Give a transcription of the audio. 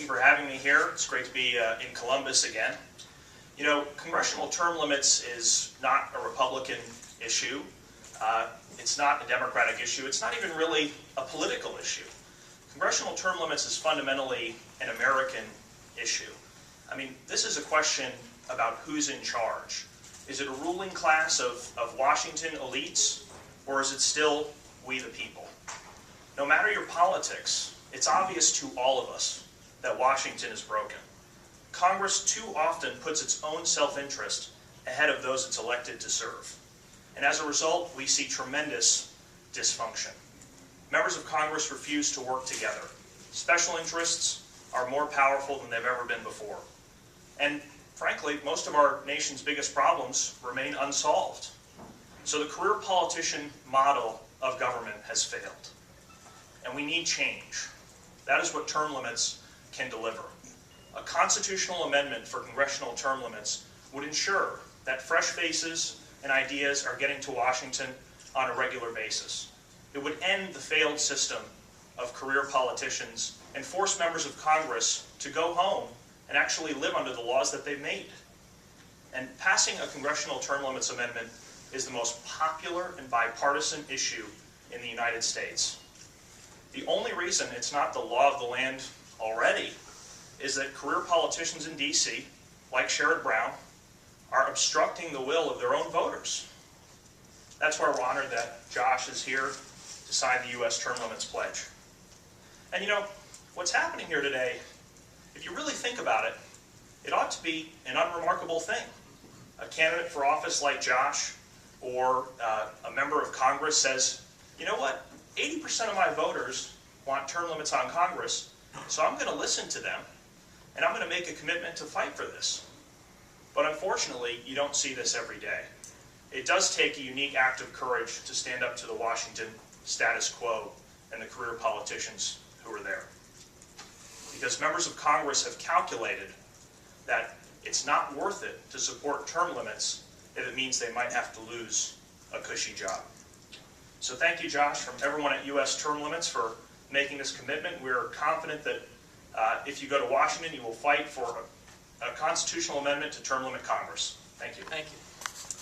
you for having me here. It's great to be in Columbus again. You know, congressional term limits is not a Republican issue. It's not a Democratic issue. It's not even really a political issue. Congressional term limits is fundamentally an American issue. I mean, this is a question about who's in charge. Is it a ruling class of Washington elites, or is it still we the people? No matter your politics, it's obvious to all of us that Washington is broken. Congress too often puts its own self-interest ahead of those it's elected to serve. And as a result, we see tremendous dysfunction. Members of Congress refuse to work together. Special interests are more powerful than they've ever been before. And frankly, most of our nation's biggest problems remain unsolved. So the career politician model of government has failed. And we need change. That is what term limits can deliver. A constitutional amendment for congressional term limits would ensure that fresh faces and ideas are getting to Washington on a regular basis. It would end the failed system of career politicians and force members of Congress to go home and actually live under the laws that they've made. And passing a congressional term limits amendment is the most popular and bipartisan issue in the United States. The only reason it's not the law of the land already is that career politicians in D.C., like Sherrod Brown, are obstructing the will of their own voters. That's why we're honored that Josh is here to sign the U.S. Term Limits Pledge. And you know, what's happening here today, if you really think about it, it ought to be an unremarkable thing. A candidate for office like Josh or a member of Congress says, you know what, 80% of my voters want term limits on Congress, so I'm going to listen to them, and I'm going to make a commitment to fight for this. But unfortunately, you don't see this every day. It does take a unique act of courage to stand up to the Washington status quo and the career politicians who are there. Because members of Congress have calculated that it's not worth it to support term limits if it means they might have to lose a cushy job. So thank you, Josh, from everyone at U.S. Term Limits for making this commitment. We're confident that if you go to Washington, you will fight for a constitutional amendment to term limit Congress. Thank you. Thank you.